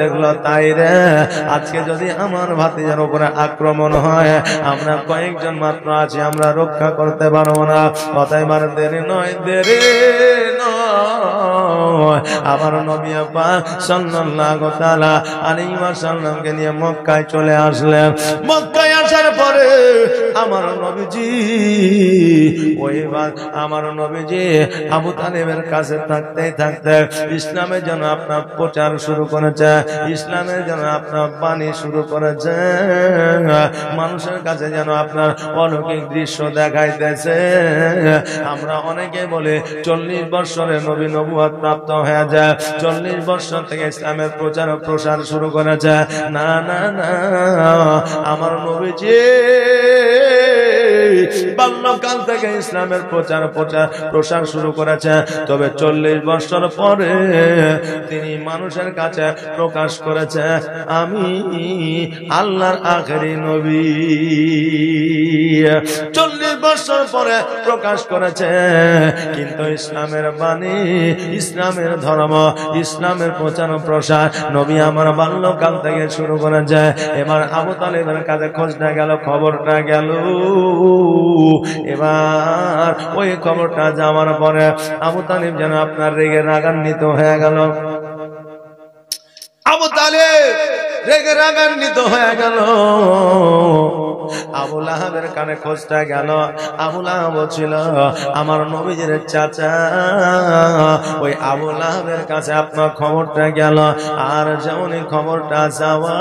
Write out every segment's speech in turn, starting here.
দেখলো তাই রে, আজকে যদি আমার ভাতিজার উপরে আক্রমণ হয়, আমরা কয়েকজন মাত্র আছি, আমরা রক্ষা করতে পারবো না। কথাই বার দেরি নয়, দেরি নয়। আমার নবী পাক সাল্লাল্লাহু তাআলা আলাইহি ওয়াসাল্লামকে নিয়ে মক্কায় চলে আসলেন। মক্কায় আসার পরে আমার নবীজি আমার নবীজি আবু তালেবের কাছে থাকতে থাকতে ইসলামের জন্য আপনার প্রচার শুরু করেছে, ইসলামের জন্য আপনার বাণী শুরু করেছে, মানুষের কাছে যেন আপনার অলৌকিক দৃশ্য দেখাইতেছে। আমরা অনেকে বলে 40 বছরে নবী নবুয়ত প্রাপ্ত হয়ে যায়, 40 বছর থেকে ইসলামের প্রচার ও প্রসার শুরু করেছে। না না না, আমার নবীজি বাল্যকাল থেকে ইসলামের প্রসার শুরু করেছে, তবে 40 বছর পরে তিনি মানুষের কাছে প্রকাশ করেছে আমি আল্লাহর আখেরি নবী। 40 বছর পরে প্রকাশ করেছে, কিন্তু ইসলামের বাণী, ইসলামের ধর্ম, ইসলামের প্রচার ও প্রসার নবী আমার বাল্যকাল থেকে শুরু করেছে। এবার আবু তালেবের কাছে খোঁজটা গেল, খবরটা গেল। এবার ওই খবরটা যাওয়ার পরে আবু তালেব যেন আপনার রেগে রাগান্বিত হয়ে গেল। আবু তালেব রেগে রাগান্বিত হয়ে গেল। আবু লাহাবের কানে খোঁজটা গেল। আবু লাহাব ছিল আমার নবীজির চাচা। ওই আবু লাহাবের কাছে আপনার খবরটা গেল। আর যেমনই খবরটা যাওয়া,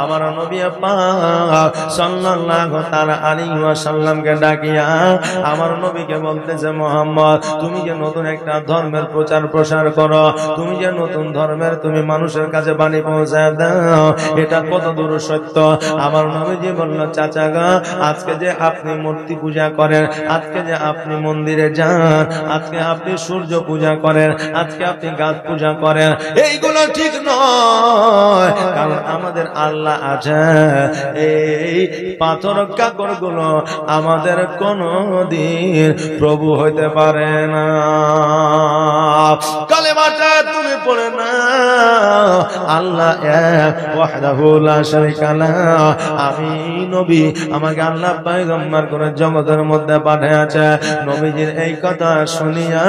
আমার নবী পাক সাল্লাল্লাহু তাআলা আলাইহি ওয়াসাল্লামকে ডাকিয়া আমার নবীকে বলতেছে, মুহাম্মদ তুমি যে নতুন একটা ধর্মের প্রচার প্রসার করো, তুমি যে নতুন ধর্মের তুমি মানুষের কাছে বাণী পৌঁছায় দাও, এটা কত দূর সত্য? আমার নবীজি বলল, চাচা গা, আজকে যে আপনি মূর্তি পূজা করেন, আজকে যে আপনি মন্দিরে যান, আজকে আপনি সূর্য পূজা করেন, আজকে আপনি গাছ পূজা করেন, এইগুলো ঠিক নয়। কারণ আমাদের আল্লাহ আছে। এই পাথর কাকর গুলো আমাদের কোনদিন প্রভু হইতে পারে না। কালেমাটা তুমি পড়ে না, আল্লাহ এক, ওয়াহদাহু লা শারীকা লাহু। আমি নবী, আমাকে আল্লাহ পয়গম্বর করে জগতের মধ্যে পাঠিয়েছে। নবীজির এই কথা শুনিয়া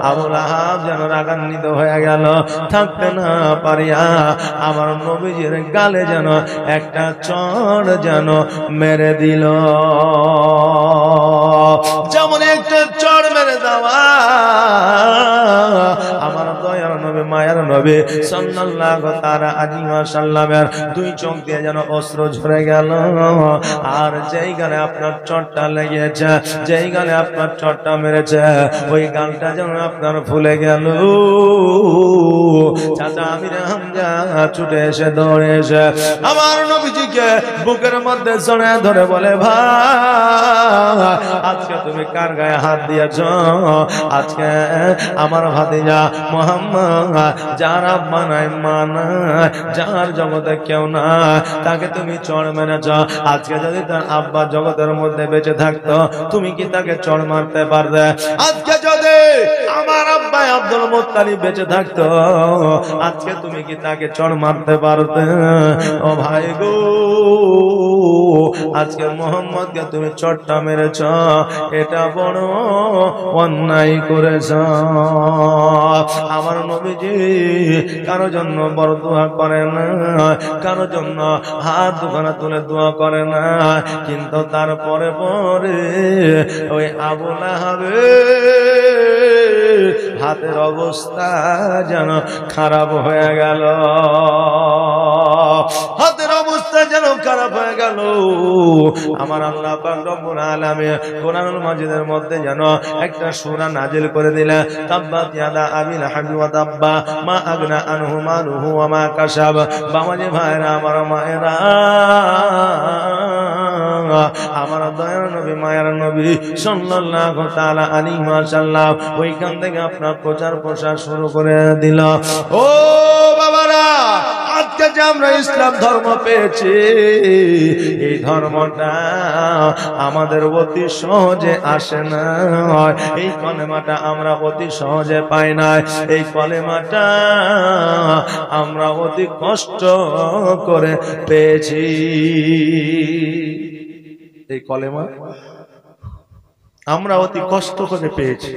আবু লাহাব যেন রাগান্বিত হয়ে গেল। থাকতে না পারিয়া আমার নবীজির গালে যেন একটা চড় যেন মেরে দিল। যেমন একটা চড় মেরে দেওয়া, আমার দয়ার নবী, মায়ার নবী সাল্লাল্লাহু তাআলা আলাইহি ওয়াসাল্লামের দুই চোখ দিয়ে যেন অশ্রু ঝরে গেল। আর যেই গালে আপনার চড়টা লেগেছে, যেই গালে আপনার চড়টা মেরেছে, ওই গালটা যেন আপনার ফুলে গেল। চাচা আমির হামজা ছুটে এসে দৌড়ে এসে আমার নবীজিকে বুকের মধ্যে জড়িয়ে ধরে বলে, ভাই আজকে তুমি কার গায়ে হাত দিয়েছ? আজকে আমার ভাতিজা মুহাম্মদ, যার আব্বা নাই মা নাই, যার জগতে কেউ না, তাকে তুমি চড় মেরেছ। আজকে যদি তার আব্বা জগতের মধ্যে বেঁচে থাকতো, তুমি কি তাকে চড় মারতে পারবে? আজকে যদি আমার আব্বা আব্দুল মুত্তালিব বেঁচে থাকতো, আজকে তুমি কি তাকে চড় মারতে পারতে? ও ভাই গো, আজকে মুহাম্মদকে তুমি চড়টা মেরেছ, এটা বড় অন্যায় করেছ। আমার নবীজি কারো জন্য বড় দোয়া করে না, কারো জন্য হাত দুখানা তুলে দোয়া করে না, কিন্তু তারপরে পরে ওই আবু লাহাবের হাতের অবস্থা যেন খারাপ হয়ে গেল, হাতের অবস্থা যেন খারাপ হয়ে গেল। আমার আল্লাহ পাক রব্বুল আলামিন কোরআনুল মাজিদের মধ্যে যেন একটা সূরা নাজিল করে দিলেন, তাব্বাত ইয়াদা আবি লাহাব ওয়া তাব্বা মা আগনা আনহু মালুহু ওয়া মা কাসাব। বাবাজি ভাইরা, আমার মায়েরা, আমার দয়ার নবী, মায়ার নবী সাল্লাল্লাহু তাআলা আলাইহি ওয়াসাল্লাম ওইখান থেকে আপনার প্রচার প্রসার শুরু করে দিল। ও বাবারা, আজকে যে আমরা ইসলাম ধর্ম পেয়েছি, এই ধর্মটা আমাদের অতি সহজে আসে না। এই কলেমাটা আমরা অতি সহজে পাই না। এই কলেমাটা আমরা অতি কষ্ট করে পেয়েছি। এই কলেমা আমরা অতি কষ্ট করে পেয়েছি।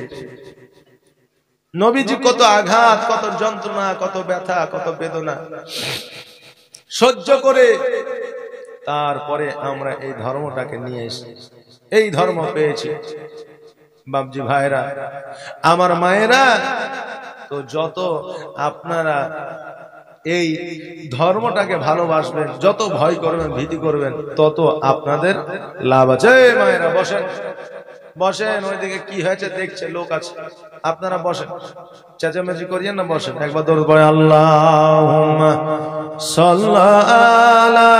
নবীজি কত আঘাত, কত যন্ত্রণা, কত ব্যথা, কত বেদনা সহ্য করে তারপরে আমরা এই ধর্মটাকে নিয়ে এসেছি, এই ধর্ম পেয়েছি। বাপজি ভাইরা, আমার মায়েরা, তো যত আপনারা এই ধর্মটাকে ভালোবাসবেন, যত ভয় করবেন, ভীতি করবেন, তত আপনাদের লাভ আছে। মায়েরা বসেন, বসেন। ওইদিকে কি হয়েছে দেখছে, লোক আছে, আপনারা বসেন, চেঁচামেচি করিয়েন না, বসেন। একবার দরুদ পড়ে আল্লাহুম্মা সাল্লি আলা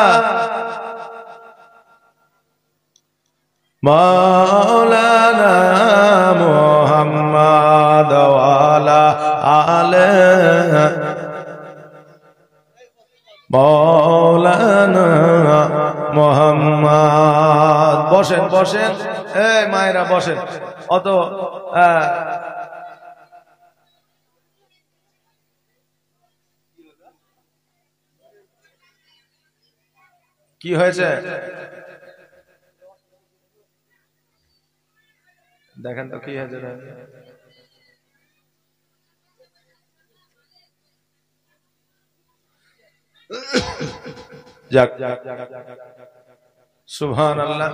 মাওলানা মুহাম্মাদ ওয়া আলা আলি মাওলানা মুহাম্মাদ। বসেন, বসেন। এই মায়েরা বসেন। অত কি হয়েছে দেখেন তো, কি হয়েছে? যাক, সুবহানাল্লাহ।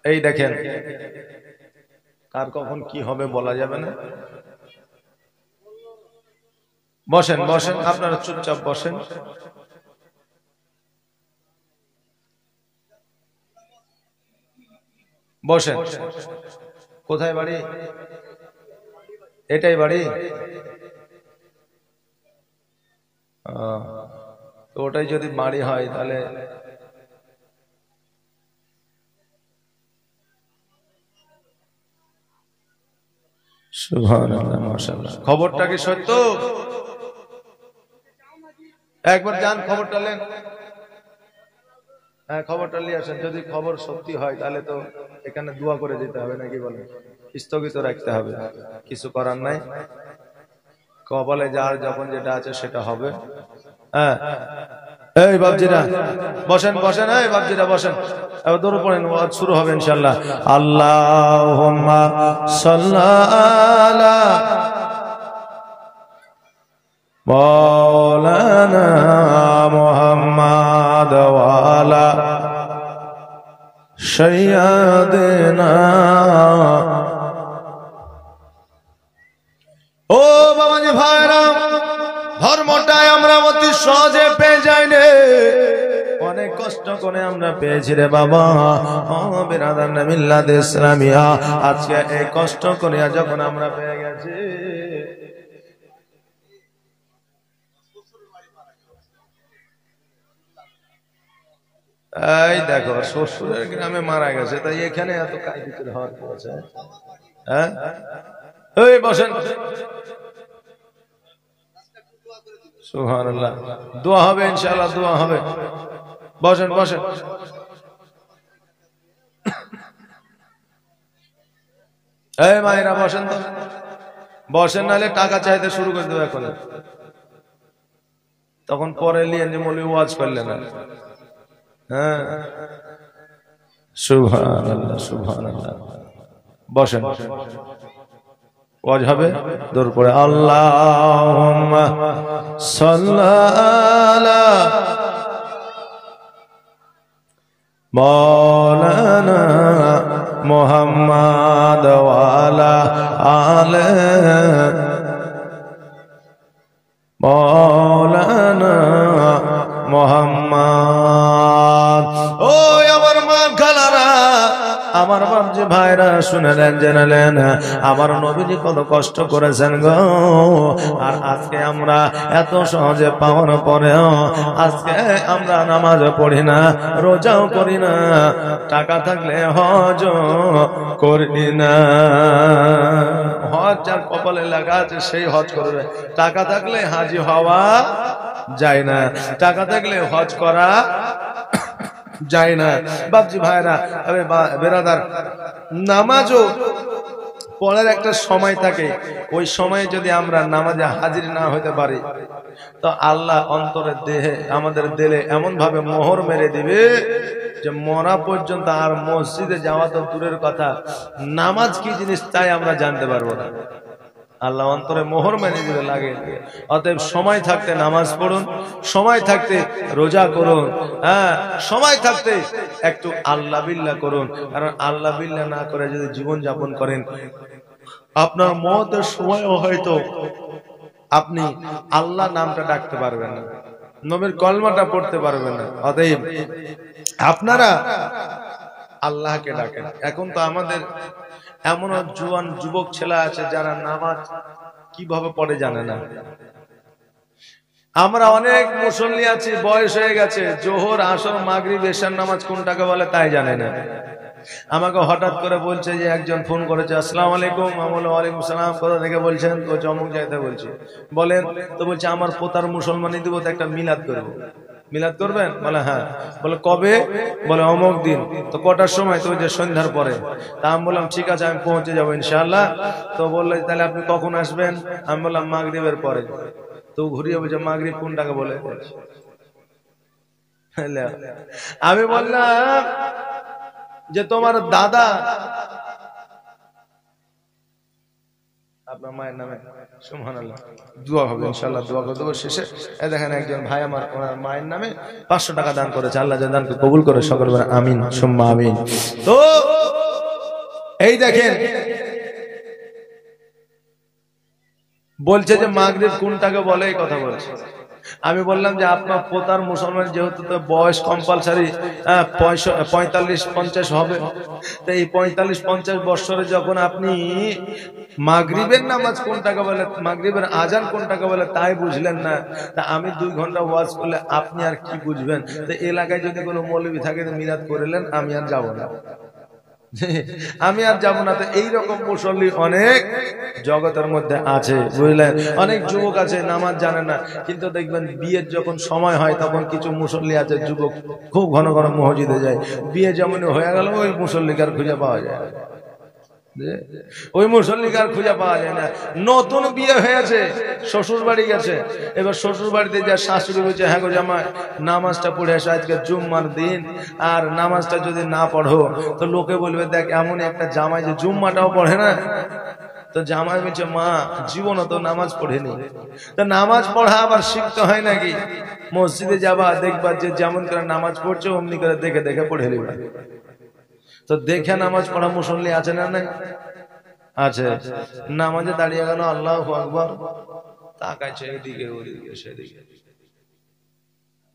এই দেখেন, কার কখন কি হবে বলা যাবে না। বসেন, বসেন, আপনারা চুপচাপ বসেন। বসেন। কোথায় বাড়ি? এটাই বাড়ি? তো ওটাই যদি বাড়ি হয় তাহলে সুবহানাল্লাহ, মাশাআল্লাহ। খবরটা কি সত্য? একবার যান, খবরটা নেন। হ্যাঁ, খবরটা নিয়ে আসেন। যদি খবর সত্যি হয় তাহলে তো এখানে দোয়া করে দিতে হবে, নাকি বলেন? স্থগিত রাখতে হবে, কিছু করার নাই। কবলে যার যখন যেটা আছে সেটা হবে। হ্যাঁ, এই বাপজিরা বসেন, বসেন। এই বাপজিরা বসেন। এবার দরুদ পড়েন, ওয়াজ শুরু হবে ইনশাআল্লাহ। আল্লাহুম্মা সাল্লি আলা মাওলানা মুহাম্মাদ ওয়া আলা সাইয়্যিদিনা। ও বাবাজি ভাইরা, ধর্মটাই আমরা অতি সহজে পেয়ে যাই রে, অনেক কষ্ট করে আমরা পেয়েছি রে বাবা। বিরাদার মিল্লাত ইসলামিয়া, আজকে এই কষ্ট করে যখন আমরা পেয়ে গেছি, এই দেখো শ্বশুরের গ্রামে মারা গেছে, তাই এখানে এত কায়দার হওয়ার পড়েছে। হ্যাঁ, এই বসেন। সুবহানাল্লাহ, দোয়া হবে ইনশাআল্লাহ, দোয়া হবে। বসেন, বসেন। এই মায়েরা বসেন তো, বসেন, নাহলে টাকা চাইতে শুরু করে দেবো এখন। তখন পরে নিয়ে মৌলবি ওয়াজ করলেন না। হ্যাঁ, সুবহানাল্লাহ, সুবহানাল্লাহ। বসেন, ওয়াজ হবে। দরুদ পড়ে আল্লাহুম্মা সাল্লি আলা মাওলানা মুহাম্মাদ ওয়া আলা আলি মাওলানা মুহাম্মাদ। ও আমার মা খালারা, আমার বাপজি ভাইরা, শুনেলেন, জেনেলেন, আমার নবীজি কত কষ্ট করেছেন গো। আর আজকে আমরা এত সহজে পাওয়ার পরেও আজকে আমরা নামাজ পড়ি না, রোজাও করি না, টাকা থাকলে হজ করি না। হজ যার কপালে লাগা আছে সেই হজ করবে, টাকা থাকলে হাজি হওয়া যায় না, টাকা থাকলে হজ করা যায় না। বাপজি ভাইরা, আরে বেরাদার, নামাজও পড়ার একটা সময় থাকে, ওই সময়ে যদি আমরা নামাজে হাজির না হতে পারি তো আল্লাহ অন্তরের দেহে আমাদের দিলে এমন ভাবে মোহর মেরে দিবে যে মরা পর্যন্ত আর মসজিদে যাওয়া তো দূরের কথা, নামাজ কি জিনিস তাই আমরা জানতে পারবো না। আল্লাহ অন্তরে মোহর মেরে দিবে লাগে। অতএব সময় থাকতে নামাজ পড়ুন, সময় থাকতে রোজা করুন, হ্যাঁ সময় থাকতে একটু আল্লাহ বিল্লাহ করুন। কারণ আল্লাহ বিল্লাহ না করে যদি জীবন যাপন করেন, আপনার মওতের সময়ও হয়তো আপনি আল্লাহ নামটা ডাকতে পারবেন না, নবীর কলমাটা পড়তে পারবেন না। অতএব আপনারা আল্লাহকে ডাকেন। এখন তো আমাদের এমন জুয়ান যুবক ছেলে আছে যারা নামাজ কিভাবে পড়ে জানে না। আমরা অনেক মুসল্লি আছি, বয়স হয়ে গেছে, জোহর আসর মাগরিব এশার নামাজ কোনটাকে বলে তাই জানে না। আমাকে হঠাৎ করে বলছে যে একজন ফোন করেছে, আসসালামু আলাইকুম। আমি বললাম ওয়ালাইকুম সালাম। কোথা থেকে বলছেন? তো চমক যাইতে বলছি। বলেন তো। বলছে আমার পোতার মুসলমানি দিব, তো একটা মিলাদ করবো। মিলাদ করবেন? বলে হ্যাঁ। বলে কবে? বলে অমুক দিন। তো কটার সময়? তো যে সন্ধ্যার পরে। তা আমি বললাম ঠিক আছে, আমি পৌঁছে যাবো ইনশাআল্লাহ। তো বললো তাহলে আপনি কখন আসবেন? আমি বললাম মাগরিবের পরে। তো ঘুরিয়ে বলছে মাগরিব কোনটাকে বলে? আমি বললাম যে তোমার দাদা আপনার মায়ের নামে সুবহানাল্লাহ দোয়া হবে ইনশাআল্লাহ, দোয়া করে দেবো শেষে। এই দেখেন একজন ভাই আমার ওনার মায়ের নামে 500 টাকা দান করেছে। আল্লাহ যেন দানকে কবুল করে, সকল বলেন আমিন সুম্মা আমিন। তো এই দেখেন বলছে যে মাগরিব কোনটাকে বলে, এই কথা বলছে। আমি বললাম যে আপনার পোতার মুসলমান যেহেতু তো বয়স কম্পালসারি 45-50 হবে, তো এই 45-50 বছরে যখন আপনি মাগরিবের নামাজ কোনটাকে বলে, মাগরিবের আজান কোনটাকে বলে তাই বুঝলেন না, তা আমি 2 ঘন্টা ওয়াজ করলে আপনি আর কি বুঝবেন? তো এলাকায় যদি কোনো মৌলবি থাকে তো মিলাদ করেলেন, আমি আর যাব না, আমি আর যাবো না। তো এইরকম মুসল্লি অনেক জগতের মধ্যে আছে, বুঝলেন? অনেক যুবক আছে নামাজ জানে না, কিন্তু দেখবেন বিয়ের যখন সময় হয় তখন কিছু মুসল্লি আছে যুবক খুব ঘন ঘন মসজিদে যায়। বিয়ে যেমন হয়ে গেল ওই মুসল্লিকে আর খুঁজে পাওয়া যায় না, ওই মুসল্লিকে আর খুঁজে পাওয়া যায় না। নতুন বিয়ে হয়েছে, শ্বশুর বাড়ি গেছে, এবার শ্বশুর বাড়িতে যা শাশুড়ি বলছে হ্যাঁ গো জামাই নামাজটা পড়ে আসো, আজকে জুম্মার দিন, আর নামাজটা যদি না পড়ো তো লোকে বলবে দেখ এমন একটা জামাই যে জুম্মাটাও পড়ে না। তো জামাই বলছে মা জীবনও তো নামাজ পড়েনি। তো নামাজ পড়া আবার শিখতে হয় নাকি? মসজিদে যাবা, দেখবা যে যেমন করে নামাজ পড়ছে অমনি করে দেখে দেখে পড়ে নিবা। তো দেখে নামাজ পড়া মুসল্লি আছে না? নাই আছে। নামাজে দাঁড়িয়ে গেল, আল্লাহু আকবার, তাকাইছে এদিকে ওদিকে সেদিকে,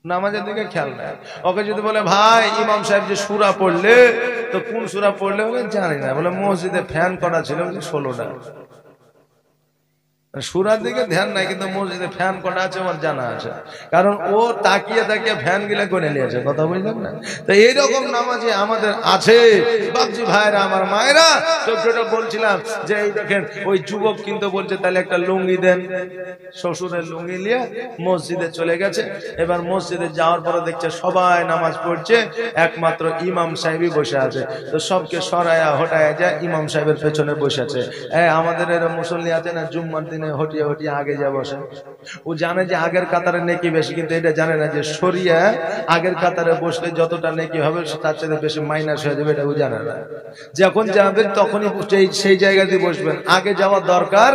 নামাজের দিকে খেয়াল নাই। ওকে যদি বলে ভাই ইমাম সাহেব যে সূরা পড়লে, তো কোন সূরা পড়লে? বলে জানি না। বলে মসজিদে ফ্যান করা ছিল 16টা। সূরার দিকে ধ্যান নাই, কিন্তু মসজিদে ফ্যান কটা আছে আমার জানা আছে, কারণ ও তাকিয়ে তাকিয়ে ফ্যান গিলা করে নিয়েছে। কথা বুঝলেন না? তো এইরকম নামাজে আমাদের আছে। বাপজি ভাইরা, আমার মায়েরা, চোখটা বলছিলাম যে এই দেখেন ওই যুবক কিন্তু বলছে তাহলে একটা লুঙ্গি দেন। শ্বশুরের লুঙ্গি নিয়ে মসজিদে চলে গেছে। এবার মসজিদে যাওয়ার পরে দেখছে সবাই নামাজ পড়ছে, একমাত্র ইমাম সাহেবই বসে আছে। তো সবকে সরায়া হটায়া যায়, ইমাম সাহেবের পেছনে বসে আছে। আমাদের এরকম মুসল্লি আছে না জুম্মার দিনে হটিয়ে হটিয়ে আগে যা বসে। ও জানে যে আগের কাতারে নেকি বেশি, কিন্তু এটা জানে না যে সরিয়া আগের কাতারে বসলে যতটা নেকি হবে তার চেয়ে বেশি মাইনাস হয়ে যাবে, এটা ও জানে না। যখন যাবেন তখনই সেই জায়গাতে বসবেন, আগে যাওয়ার দরকার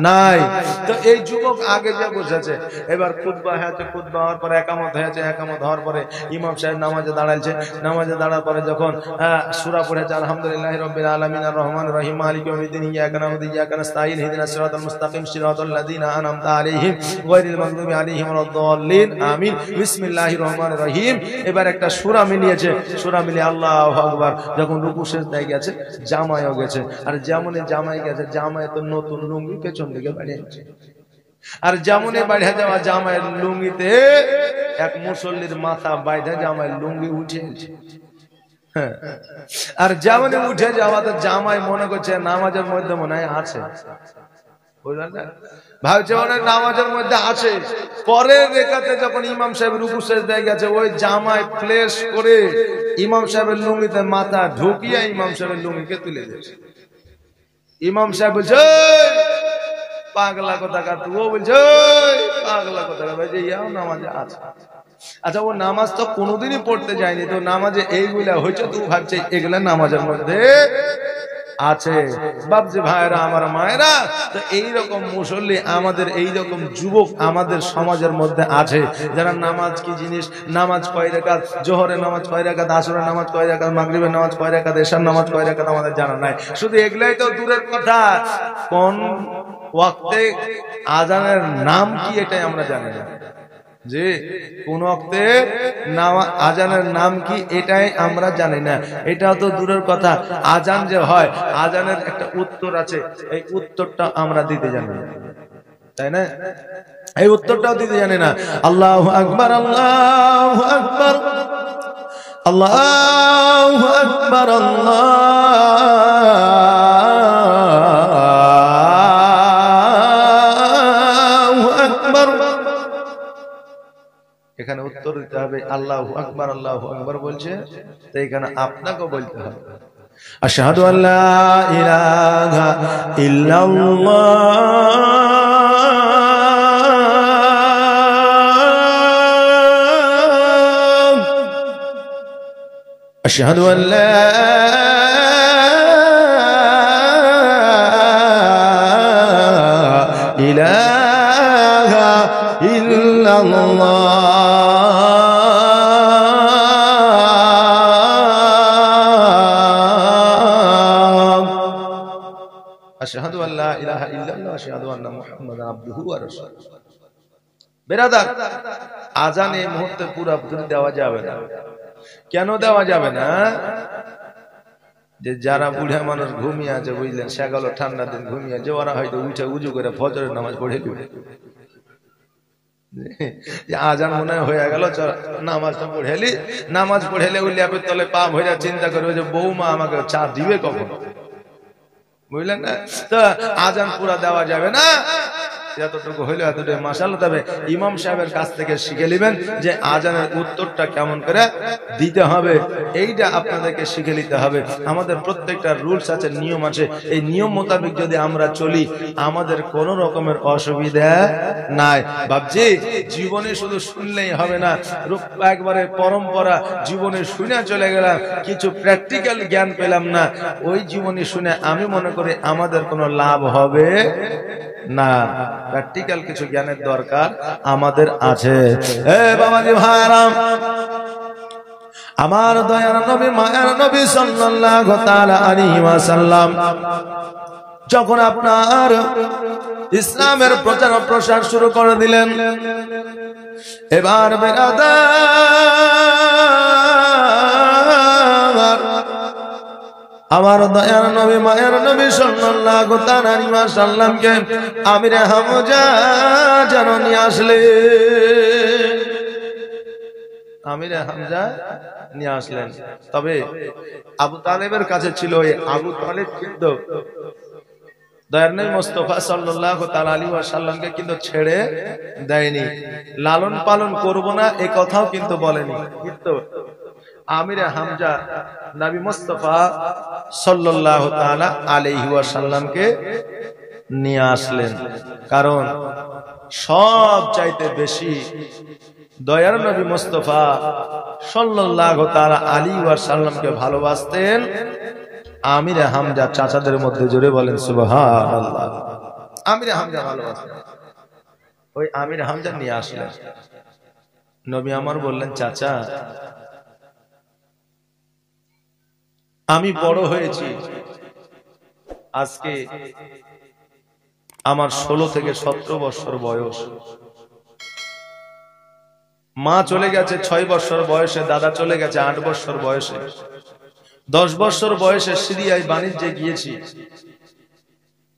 নাই। তো এই যুবক আগে যা বসেছে। এবার খুতবা হয়েছে, খুতবা হওয়ার পরে একামত হয়েছে, একামত হওয়ার পরে ইমাম সাহেব নামাজে দাঁড়াইছে। নামাজে দাঁড়ার পরে যখন সূরা পড়েছে আলহামদুলিল্লাহি রাব্বিল আলামিন আর রহমানির রহিম মালিকি ইয়াউমিদ্দিন ইয়্যাকা না'বুদু ওয়া ইয়্যাকা নাস্তাঈন ইহদিনাস সিরাতাল মুস্তাকিম সিরাতাল লাযিনা আন'আমতা আলাইহিম গায়রিল মাগদুবি আলাইহিম ওয়ালাদ-দাল্লিন আমিন। বিসমিল্লাহির রহমানির রহিম। এবার একটা সূরা মিলিয়েছে, সূরা মিলিয়ে আল্লাহু আকবার যখন রুকু সেজদায় গেছে, জামাইও গেছে। আর যেমনই জামাই গেছে, জামাই তো নতুন লুঙ্গি পেছন দিকে বাড়িয়েছে। আর যেমনই বাড়িয়ে যাওয়া জামাইয়ের লুঙ্গিতে এক মুসল্লির মাথা বাইধা জামাইয়ের লুঙ্গি উঠেছে। আর যেমনই উঠে যাওয়া তো জামাই মনে করছে নামাজের মধ্যে মনে হয় আছে। বুঝলেন না? ভাবছে অনেক নামাজের মধ্যে আছে, পরের রেখাতে যখন ইমাম সাহেব রুকু সেজদায় গেছে, ওই জামায় প্লেস করে ইমাম সাহেবের লুঙ্গিতে মাথা ঢুকিয়ে ইমাম সাহেবের লুঙ্গিকে তুলে দিয়েছে। ইমাম সাহেব বলছে পাগলা কোথাকার, তুইও বলছে পাগলা কোথাকার, ভাই যে ইয়াও নামাজে আছে। আচ্ছা, ও নামাজ তো কোনোদিনই পড়তে যায়নি, তো নামাজে এইগুলা হয়েছে, তুই ভাবছে এগুলা নামাজের মধ্যে আছে। বাপজি ভাইরা, আমার মায়েরা, তো এইরকম মুসল্লি আমাদের, এইরকম যুবক আমাদের সমাজের মধ্যে আছে, যারা নামাজ কি জিনিস, নামাজ কয় রাকাত, জোহরের নামাজ কয় রাকাত, আসরের নামাজ কয় রাকাত, মাগরিবের নামাজ কয় রাকাত, এশার নামাজ কয় রাকাত আমাদের জানা নাই। শুধু এগুলাই তো দূরের কথা, কোন ওয়াক্তে আজানের নাম কি এটাই আমরা জানি না। যে কোন ওয়াক্তে আজানের নাম কি এটাই আমরা জানি না। এটাও তো দূরের কথা, আজান যে হয় আজানের একটা উত্তর আছে, এই উত্তরটা আমরা দিতে জানি না, তাই না? এই উত্তরটাও দিতে জানি না। আল্লাহু আকবার, আল্লাহু আকবার, আল্লাহু আকবার, আল্লাহু আকবার। এখানে উত্তর দিতে হবে আল্লাহু আকবার, আল্লাহু আকবার বলছে, তো এখানে আপনাকেও বলতে হবে আশহাদু আল্লা ইলাহা ইল্লাল্লাহ, আশহাদু আল্লা ইলাহা ইল্লাল্লাহ, আশহাদু আল্লা ইলাহা ইল্লাল্লাহ, আশহাদু আন্না মুহাম্মাদান আবদুহু ওয়া রাসূলুহু। বেরাদার, আজান এই মুহূর্তে পুরোপুরি দেওয়া যাবে না। কেন দেওয়া যাবে না? যে যারা বুড়া মানুষ ঘুমিয়ে আছে, বুঝলেন, সেগুলো ঠান্ডা দিন ঘুমিয়ে আছে, ওরা হয়তো উঠে উজু করে ফজরের নামাজ পড়ে নেবে, আজান মনে হয়ে গেল, নামাজটা পড়েলি, নামাজ পড়েলে ওই ল্যাপের তলে পা ভরে চিন্তা করবে যে বৌমা আমাকে চা দিবে কখন, বুঝলেন না? তো আজান পুরা দেওয়া যাবে না, যতটুকু হইলো এতটুকু মাশাআল্লাহ। তবে ইমাম সাহেবের কাছ থেকে শিখে নেবেন যে আজানের উত্তরটা কেমন করে দিতে হবে, এইটা আপনাদেরকে শিখে নিতে হবে। আমাদের প্রত্যেকটা রুলস আছে, নিয়ম আছে, এই নিয়ম মোতাবেক যদি আমরা চলি আমাদের কোন রকমের অসুবিধা নাই। ভাবছি জীবনে শুধু শুনলেই হবে না, একবারে পরম্পরা জীবনে শুনে চলে গেলাম, কিছু প্র্যাকটিক্যাল জ্ঞান পেলাম না, ওই জীবনী শুনে আমি মনে করি আমাদের কোনো লাভ হবে না। প্র্যাকটিক্যাল কিছু জ্ঞানের দরকার আমাদের আছে। এ বাবাজি ভাইরা, আমার দয়ার নবী, মায়ার নবী সাল্লাল্লাহু তাআলা আলাইহি ওয়াসাল্লাম যখন আপনার ইসলামের প্রচার ও প্রসার শুরু করে দিলেন, এবার বেরাদার, আমার দয়ার নবী, মায়ের নবী সাল্লাল্লাহু তাআলা আলাইহি ওয়াসাল্লামকে আমিরে হামজা যেন নিয়ে আসলেন, আমিরে হামজা নিয়ে আসলেন। তবে আবু তালেবের কাছে ছিল, এই আবু তালেব কিন্তু দয়ার নবী মুস্তাফা সাল্লাল্লাহু তাআলা আলাইহি ওয়াসাল্লামকে কিন্তু ছেড়ে দেয়নি, লালন পালন করব না এ কথাও কিন্তু বলেনি। কিন্তু আমিরে হামজা নবী মুস্তাফা সাল্লাল্লাহু তাআলা আলাইহি ওয়াসাল্লামকে নিয়ে আসলেন, কারণ সব চাইতে বেশি দয়ার নবী মুস্তাফা সাল্লাল্লাহু তাআলা আলাইহি ওয়াসাল্লামকে ভালোবাসতেন আমিরে হামজা চাচাদের মধ্যে। জোরে বলেন সুবহানাল্লাহ। আমিরে হামজা ভালোবাসতেন, ওই আমিরে হামজা নিয়ে আসলেন। নবী আমার বললেন, চাচা আমি বড় হয়েছি, আজকে আমার 16 থেকে 17 বছর বয়স, মা চলে গেছে 6 বছর বয়সে, দাদা চলে গেছে 8 বছর বয়সে, 10 বছর বয়সে সিরিয়ায় বাণিজ্যে গিয়েছি,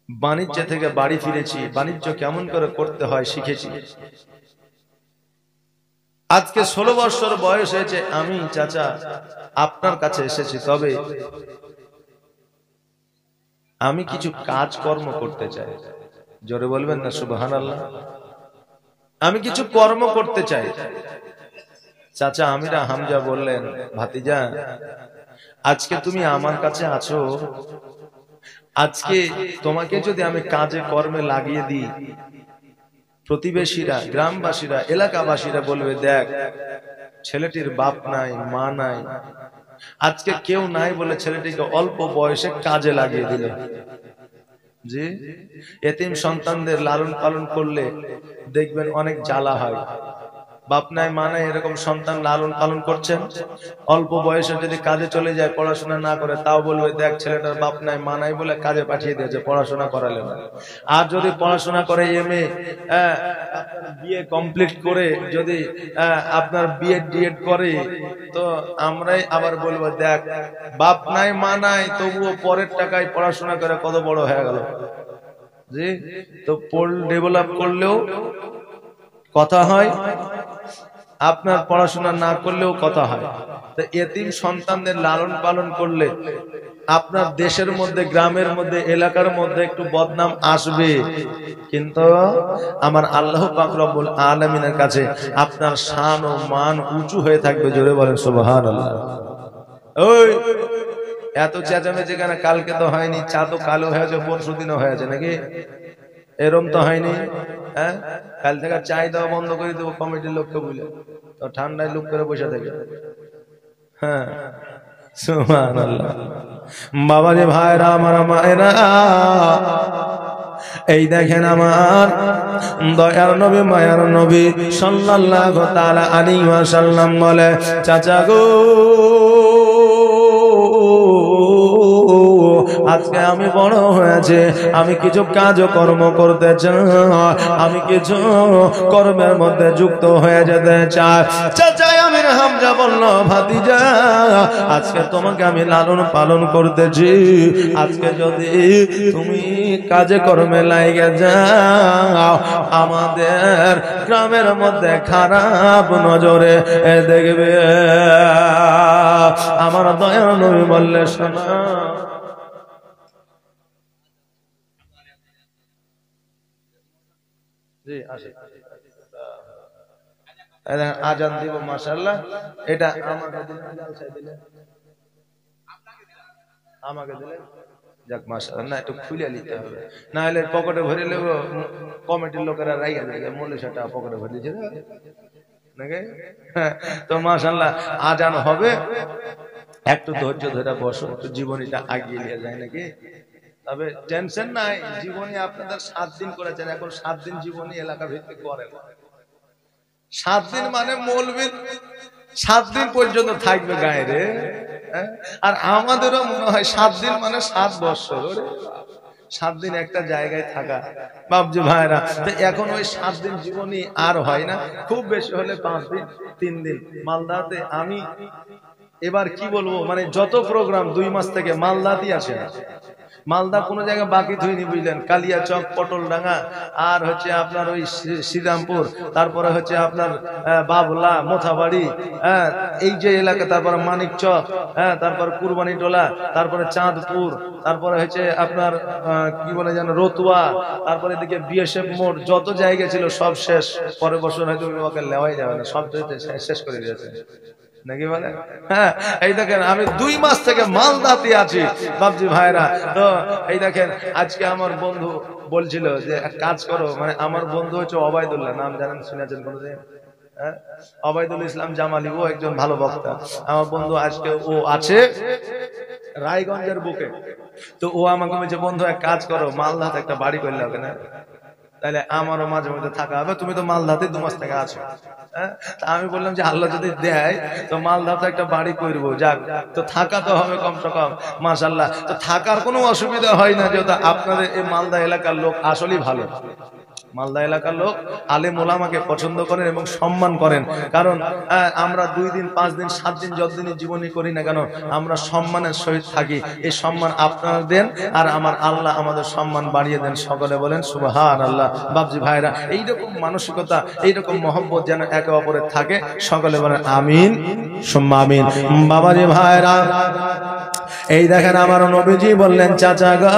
বাণিজ্য থেকে বাড়ি ফিরেছি, বাণিজ্য কেমন করে করতে হয় শিখেছি। আজকে 16 বছর বয়স হয়েছে, আমি চাচা আপনার কাছে এসেছি, তবে আমি কিছু কাজকর্ম করতে চাই, জোরে বলবেন না সুবহানাল্লাহ। আমি কিছু কর্ম করতে চাই। চাচা আমিরা হামজা বললেন, ভাতিজা আজকে তুমি আমার কাছে আছো, আজকে তোমাকে যদি আমি কাজে কর্মে লাগিয়ে দিই, প্রতিবেশীরা, গ্রামবাসীরা, এলাকাবাসীরা বলবে দেখ ছেলেটির বাপ নাই, মা নাই, আজকে কেউ নাই বলে ছেলেটিকে অল্প বয়সে কাজে লাগিয়ে দিল। জি, এতিম সন্তানদের লালন পালন করলে দেখবেন অনেক জ্বালা হয়। বাপ নাই মা নাই এরকম সন্তান লালন পালন করছেন, অল্প বয়সে যদি কাজে চলে যায়, পড়াশোনা না করে, তাও বলবে দেখ ছেলেটার বাপ নাই মা নাই বলে কাজে পাঠিয়ে দিয়েছে, পড়াশোনা করালে না। আর যদি পড়াশোনা করে এমএ, বিএ কমপ্লিট করে যদি আপনার বিএড ডিএড করে, তো আমরাই আবার বলবো দেখ বাপ নাই মা নাই তবুও পরের টাকায় পড়াশোনা করে কত বড় হয়ে গেল। জি, তো ডেভেলপ করলেও কথা হয়, আপনার পড়াশোনা না করলেও কথা হয়। তো এতিম সন্তানদের লালন পালন করলে আপনার দেশের মধ্যে, গ্রামের মধ্যে, এলাকার মধ্যে একটু বদনাম আসবে, কিন্তু আমার আল্লাহ পাক রব্বুল আলামিনের কাছে আপনার শান ও মান উঁচু হয়ে থাকবে। জোরে বলেন সুবহানাল্লাহ। ওই এত চেঁচামেচি কেন? কালকে তো হয়নি, চা তো কালো হয়েছে, পরশু দিনও হয়েছে নাকি? এরম তো হয়নি। হ্যাঁ, কাল থেকে চাই দেওয়া বন্ধ করে দেবো কমিটির লোককে বুঝলে, তো ঠান্ডায় লোক করে বসে থাকে। হ্যাঁ সুবহানাল্লাহ। বাবা যে ভাইরা, আমার মায়েরা, এই দেখেন আমার দয়ার নবী, মায়ার নবী সাল্লাল্লাহু তাআলা আলাইহি ওয়াসাল্লাম বলে, চাচা গো আজকে আমি বড় হয়েছে, আমি কিছু কাজ কর্ম করতে চাই, আমি কিছু কর্মের মধ্যে যুক্ত হয়ে যেতে চাই। চাচা আমির হামজা বলল, ভাতিজা আজকে তোমাকে আমি লালন পালন করতেছি, আজকে যদি তুমি কাজে কর্মে লাগে যাও, আমাদের গ্রামের মধ্যে খারাপ নজরে দেখবে। আমার দয়ার নবী বললে, শোনা আজান দিব মাশাআল্লাহ। এটা আমাকে দিলে যাক মাশাআল্লাহ, না একটু খুলে নিতে হবে, না হলে পকেটে ভরে নেব, কমিটির লোকেরা রাইয়া যাবে, মূল্যটা পকেটে ভরে দিয়েছে নাকি। তো মাশাআল্লাহ আজান হবে, একটু ধৈর্য ধরে বসো, একটু জীবনীটা আগিয়ে নিয়ে যায় নাকি। তবে টেনশন নাই, জীবনী আপনাদের 7 দিন করেছেন, এখন 7 দিন জীবনী এলাকা ভিত্তিক করেন। 7 দিন মানে মৌলবীর 7 দিন পর্যন্ত থাকবে গায়ে রে। আর আমাদেরও মনে হয় 7 দিন মানে 7 বছর, 7 দিন একটা জায়গায় থাকা। বাবজি ভাইরা, তো এখন ওই 7 দিন জীবনী আর হয় না, খুব বেশি হলে 5 দিন, 3 দিন। মালদাতে আমি এবার কি বলবো, মানে যত প্রোগ্রাম 2 মাস থেকে মালদাতেই আসে না। মালদা কোনো জায়গায় বাকি ধুইনি বুঝলেন, কালিয়াচক, পটলডাঙ্গা, আর হচ্ছে আপনার ওই শ্রীরামপুর, তারপরে হচ্ছে আপনার বাবলা, মোথাবাড়ি, এই যে এলাকা, তারপরে মানিকচক, তারপর কুরবানিটোলা, তারপরে চাঁদপুর, তারপরে হচ্ছে আপনার কি বলে যেন রতুয়া, তারপরে এদিকে বিএসএফ মোড়, যত জায়গা ছিল সব শেষ। পরের বছর হয়তো ওকে নেওয়াই যাবে না, সব শেষ করে দিয়েছে নাকি বলে। হ্যাঁ, এই দেখেন আমি 2 মাস থেকে মালদাতে আছি বাবজি ভাইরা। তো এই দেখেন আজকে আমার বন্ধু বলছিল যে এক কাজ করো, মানে আমার বন্ধু হচ্ছে ওবায়দুল্লাহ, নাম জানেন, শুনেছেন কোনোদিন? ওবায়দুল ইসলাম জামালি, ও একজন ভালো বক্তা। আমার বন্ধু আজকে ও আছে রায়গঞ্জের বুকে। তো ও আমাকে বলছে, বন্ধু এক কাজ করো, মালদাতে একটা বাড়ি করলে হবে না? তাহলে আমারও মাঝে মধ্যে থাকা হবে, তুমি তো মালদাতে 2 মাস থেকে আছো। আমি বললাম যে আল্লাহ যদি দেয় তো মালদাতে একটা বাড়ি করবো, যাক, তো থাকা তো হবে কমসে কম। মাশাআল্লাহ, তো থাকার কোনো অসুবিধা হয় না, যেহেতু আপনাদের এই মালদা এলাকার লোক আসলেই ভালো। মালদা এলাকার লোক আলেম ওলামাকে পছন্দ করেন এবং সম্মান করেন, কারণ আমরা 2 দিন 5 দিন 7 দিন যতদিনই জীবনী করি না কেন, আমরা সম্মানের সহিত থাকি। এই সম্মান আপনারা দেন, আর আমার আল্লাহ আমাদের সম্মান বাড়িয়ে দেন। সকলে বলেন সুবহানাল্লাহ। বাবজি ভাইরা, এইরকম মানসিকতা, এইরকম মহব্বত যেন একে অপরের থাকে, সকলে বলেন আমিন সুম্মা আমিন। বাবাজি ভাইরা, এই দেখেন আমার নবীজি বললেন চাচা গো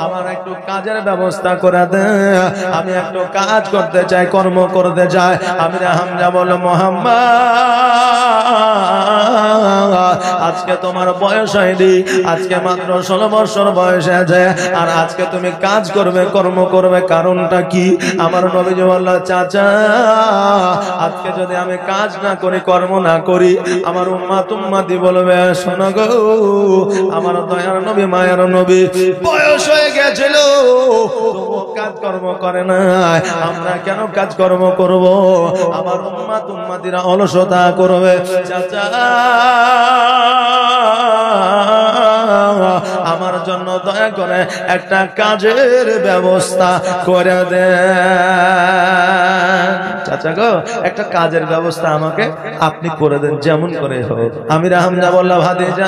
আমার একটু কাজের ব্যবস্থা করে দে, আমি একটু কাজ করতে চাই, কর্ম করতে চাই। আমির হামজা বলল মুহাম্মদ আজকে তোমার বয়স হয়নি, আজকে মাত্র 16 বছর বয়স আছে, আর আজকে তুমি কাজ করবে, কর্ম করবে, কারণটা কি? আমার নবীজি বলল চাচা আজকে যদি আমি কাজ না করি, কর্ম না করি, আমার উম্মতি বলবে শোনো গো আমার দয়ার নবী মায়ের নবী বয়স হয়ে গেছিল তবু কাজ কর্ম করে না, আমরা কেন কাজ কর্ম করব? আমার উম্মতিরা অলসতা করবে। চাচা আমার জন্য দয়া করে একটা কাজের ব্যবস্থা করে দেন। চাচা গো একটা কাজের ব্যবস্থা আমাকে আপনি করে দেন, যেমন করে হোক। আমির হামজা বললাম ভাতিজা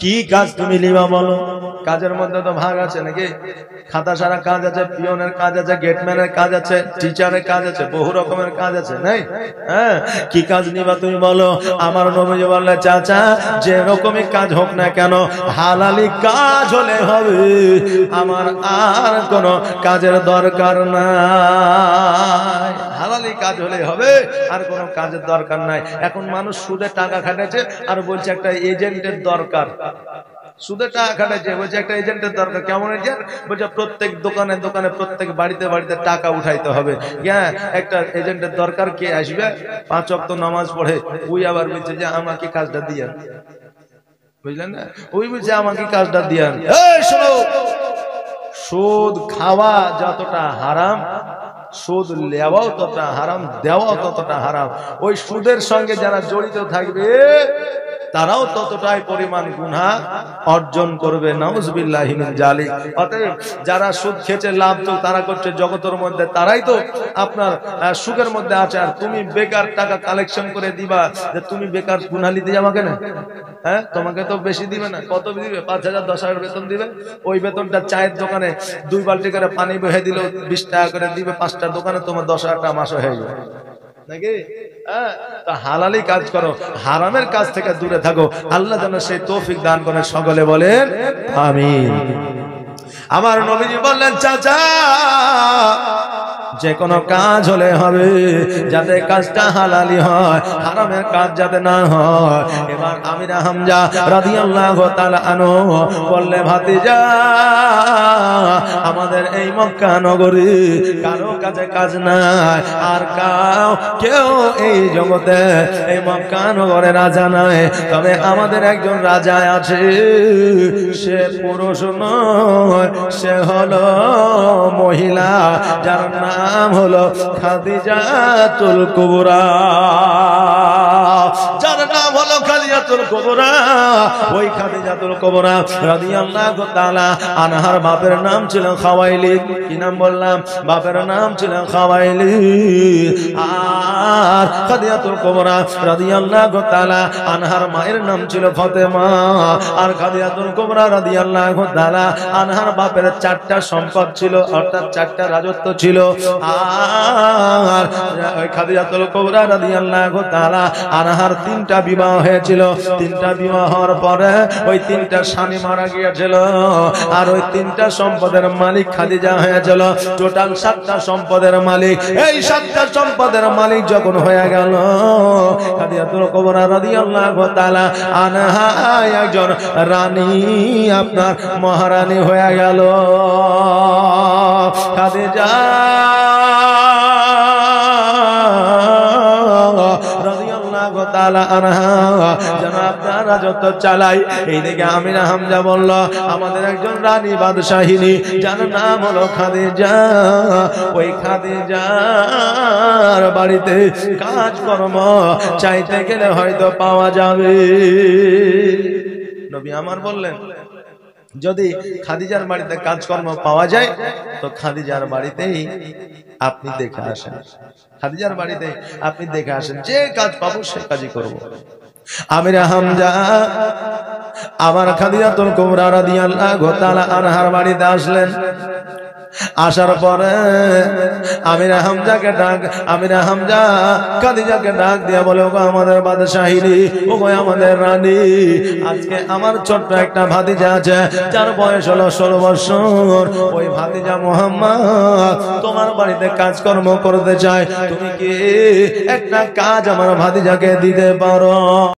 কি কাজ তুমি লিবা বলো? কাজের মধ্যে তো ভাগ আছে নাকি? খাতা সারা কাজ আছে, পিয়নের কাজ আছে, গেটম্যানের কাজ আছে, টিচারের কাজ আছে, বহু রকমের কাজ আছে, নাই? হ্যাঁ, কি কাজ নিবা তুমি বলো? আমার নবীজি বললেন চাচা যে রকমই কাজ হোক না কেন হালালি কাজ হলে হবে, আমার আর কোন কাজের দরকার নাই। হালালি কাজ হলে হবে, আর কোন কাজের দরকার নাই। এখন মানুষ সুদে টাকা খাটাচ্ছে আর বলছে একটা এজেন্টের দরকার। সুদে টাকা খাটাচ্ছে বলছে একটা এজেন্টের দরকার। কেমন এজেন্ট? বলছে প্রত্যেক দোকানে দোকানে, প্রত্যেক বাড়িতে বাড়িতে টাকা উঠাইতে হবে। হ্যাঁ, একটা এজেন্টের দরকার। কে আসবে? 5 ওয়াক্ত নামাজ পড়ে। ওই আবার বলছে যে আমাকে কাজটা দিয়েন, বুঝলেন না? ওই বলছে আমাকে কাজটা দিয়েন। এই শোনো, সুদ খাওয়া যতটা হারাম, সুদ নেওয়াও ততটা হারাম, দেওয়াও ততটা হারাম। ওই সুদের সঙ্গে যারা জড়িত থাকবে তারাও ততটাই পরিমাণ গুনাহ অর্জন করবে। নাউজুবিল্লাহি মিন জালিক। অতএব যারা সুদ খেতে লাভ তো তারা করছে জগতের মধ্যে, তারাই তো আপনার সুখের মধ্যে আছে। আর তুমি বেকার টাকা কালেকশন করে দিবা, যে তুমি বেকার গুনাহ নিতে যাবা কেন? হ্যাঁ, তোমাকে তো বেশি দিবে না। কত দিবে? 5,000 10,000 বেতন দিবে। ওই বেতনটা চায়ের দোকানে 2 বালতি করে পানি বহে দিল 20 টাকা করে দিবে, 5টা দোকানে তোমার 10,000 টাকা মাস হয়ে যাবে নাকি? তা হালালি কাজ করো, হারামের কাজ থেকে দূরে থাকো। আল্লাহ যেন সেই তৌফিক দান করেন। সকলে বলেন আমিন। আমার নবীজি বললেন চাচা যে কোনো কাজ হলে হবে, যাতে কাজটা হালালি হয়, হারামের কাজ যাতে না হয়। এবার আমির হামজা রাদিয়াল্লাহু তাআলা আনহু বললে ভাতিজা আমাদের এই মক্কা নগরী কারো কাছে কাজ নাই, আর কেউ এই জগতে এই মক্কা নগরে রাজা নাই। তবে আমাদের একজন রাজা আছে, সে পুরুষ নয়, সে হলো মহিলা, যার নাম হলো খাদিজাতুল কুবরা। যার নাম হলো খাদিজাতুল কুবরা। ওই খাদিজাতুল কুবরা রাদিয়াল্লাহু তাআলা আনহার বাপের নাম ছিল খাওয়াইলিদ। কি নাম বললাম? বাপের নাম ছিল খাওয়াইলিদ। আর খাদিজাতুল কুবরা রাদিয়াল্লাহু তাআলা আনহার মায়ের নাম ছিল ফাতেমা। আর খাদিজাতুল কুবরা রাদিয়াল্লাহু তাআলা আনহার বাপের 4টা সম্পদ ছিল, অর্থাৎ 4টা রাজত্ব ছিল। আর ওই খাদিজাতুল কুবরা রাদিয়াল্লাহু তাআলা আনহার 3টা বিবাহ হয়েছিল। 3টা বিবাহ হওয়ার পরে ওই 3টা স্বামী মারা গিয়েছিল, আর ওই 3টা সম্পদের মালিক খাদিজা হয়েছিল। টোটাল 7টা সম্পদের মালিক। এই 7টা সম্পদের মালিক যখন হয়ে গেল, খাদিজাতুল কুবরা রাদিয়াল্লাহু তাআলা আনহা একজন রানী, আপনার মহারানী হয়ে গেল। খাদিজা রাদিয়াল্লাহু তাআলা আনহা যেন আপনার রাজত্ব চালাই। এইদিকে আমির হামজা বলল আমাদের একজন রানী বাদশাহিনী, যার নাম হলো খাদিজা। ওই খাদিজার বাড়িতে কাজকর্ম চাইতে গেলে হয়তো পাওয়া যাবে। নবী আমার বললেন যদি খাদিজার বাড়িতে কাজকর্ম পাওয়া যায় তো খাদিজার বাড়িতেই আপনি দেখে আসেন। খাদিজার বাড়িতে আপনি দেখে আসেন, যে কাজ পাবো সে কাজই করব। আমির হামজা আমার খাদিজাতুল কুবরা রাদিয়াল্লাহু তাআলা আনহার বাড়িতে আসলেন। আসার পরে আমির হামজাকে ডাক, আমির হামজা খাদিজাকে ডাক দিয়া বলে, ওগো আমাদের বাদশাহিনী, ওগো আমাদের রানী, আজকে আমার ছোট্ট একটা ভাতিজা আছে যার বয়স হলো 16 বছর। ওই ভাতিজা মুহাম্মদ তোমার বাড়িতে কাজকর্ম করতে চায়, তুমি কি একটা কাজ আমার ভাতিজাকে দিতে পারো?